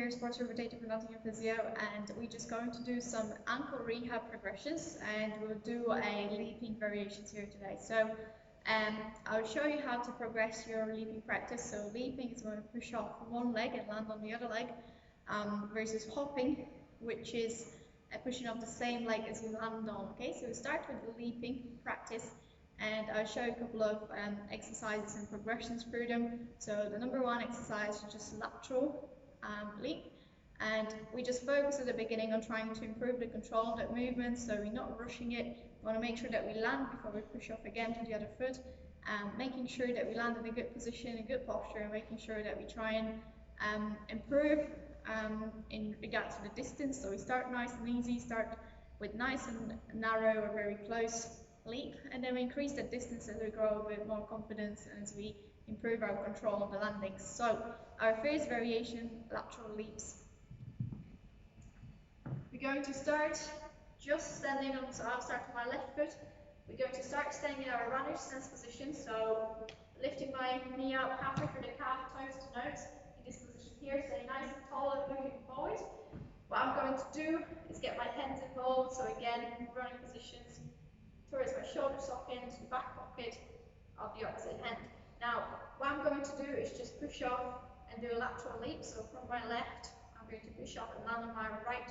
here, sports rehabilitative for Nottingham Physio, and we're just going to do some ankle rehab progressions, and we'll do a leaping variations here today. So I'll show you how to progress your leaping practice. So leaping is when you push off one leg and land on the other leg, versus hopping, which is pushing off the same leg as you land on. Okay, so we start with the leaping practice, and I'll show you a couple of exercises and progressions through them. So the number one exercise is just lateral leap, and we just focus at the beginning on trying to improve the control of that movement, so we're not rushing it. We want to make sure that we land before we push off again to the other foot, making sure that we land in a good position, a good posture, and making sure that we try and improve in regards to the distance. So we start nice and easy, start with nice and narrow or very close leap, and then we increase the distance as we grow with more confidence and as we improve our control on the landings. So our first variation, lateral leaps. We're going to start just standing on, so I'll start with my left foot. We're going to start standing in our runner's stance position, so lifting my knee up halfway through the calf, toes to nose, in this position here, staying nice and tall and looking forward. What I'm going to do is get my hands involved, so again, running positions towards my shoulder socket, back pocket of the opposite hand. Now, what I'm going to do is just push off and do a lateral leap. So from my left, I'm going to push off and land on my right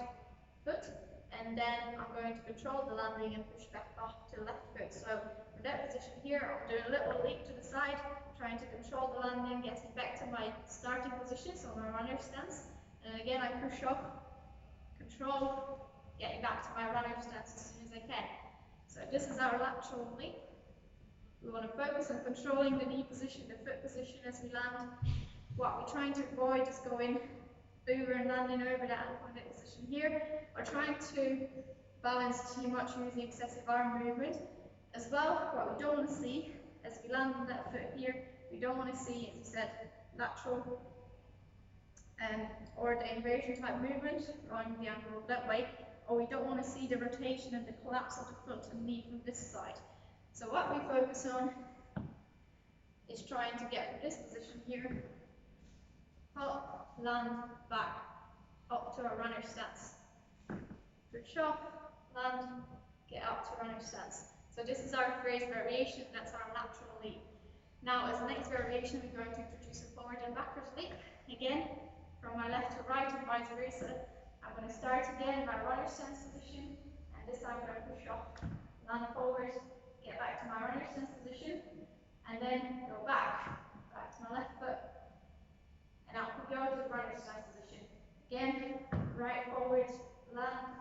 foot, and then I'm going to control the landing and push back off to the left foot. So from that position here, I'm doing a little leap to the side, trying to control the landing, getting back to my starting position, so my runner stance. And again, I push off, control, getting back to my runner stance as soon as I can. So this is our lateral leap. We want to focus on controlling the knee position, the foot position as we land. What we're trying to avoid is going over and landing over that ankle in that position here, or trying to balance too much using excessive arm movement. As well, what we don't want to see as we land on that foot here, we don't want to see, as we said, lateral or the inversion type movement, drawing the ankle that way, or we don't want to see the rotation and the collapse of the foot and knee from this side. So what we focus on is trying to get from this position here, hop, land, back, up to our runner stance. Push off, land, get up to runner stance. So this is our first variation, that's our lateral leap. Now as the next variation, we're going to introduce a forward and backwards leap. Again, from my left to right and vice versa. I'm going to start again in my runner stance position, and this time I'm going to push off, land forward, get back to my runner stance position, and then go back to my left foot, and up we go to the runner stance position. Again, right forward, land,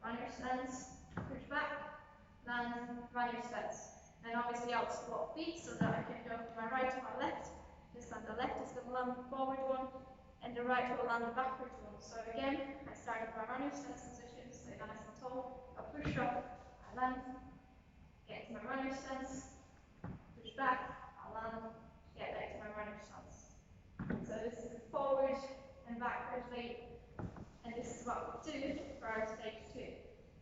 runner stance, push back, land, runner stance. And obviously I'll swap feet so that I can go from my right to my left. This time the left is the land forward one, and the right will land the backwards one. So again, I start with my runner stance position, stay nice and tall, I push up, I land, get to my runner stance, push back, I land, get back to my runner stance. So this is a forward and backward leap, and this is what we do for our stage 2.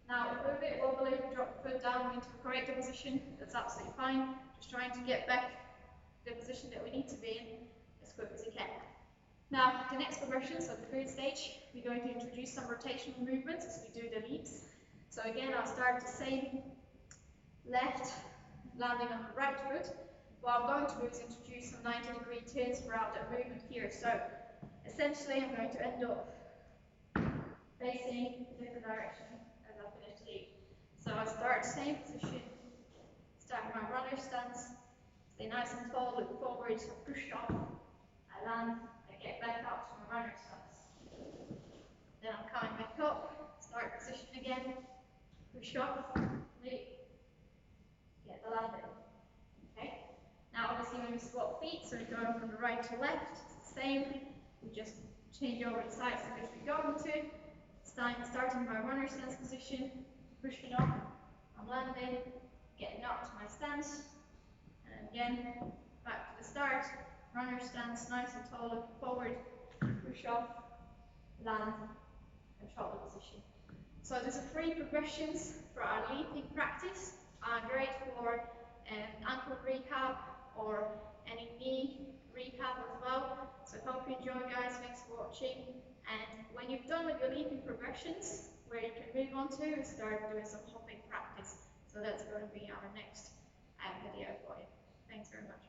Now, if we're a bit wobbly, we drop the foot down into a corrector position, that's absolutely fine. Just trying to get back to the position that we need to be in as quick as we can. Now, the next progression, so the third stage, we're going to introduce some rotational movements as we do the leaps. So again, I'll start the same left, landing on the right foot. What I'm going to do is introduce some 90-degree turns throughout that movement here. So essentially, I'm going to end up facing a different direction as I finish the leap. So I start same position, start my runner stance, stay nice and tall, look forward, push off, I land, get back up to my runner stance. Then I'm coming back up, start position again, push up, leap, get the landing. Okay? Now obviously when we swap feet, so we're going from the right to left, it's the same. We just change over the sides in which we're going to. Starting my runner stance position, pushing up, I'm landing, getting up to my stance, and again, back to the start. Runner stance, nice and tall, looking forward, push off, land, control the position. So there's 3 progressions for our leaping practice, great for ankle rehab or any knee rehab as well. So hope you enjoy, guys. Thanks for watching, and when you've done with your leaping progressions, where you can move on to is start doing some hopping practice. So that's going to be our next video for you. Thanks very much.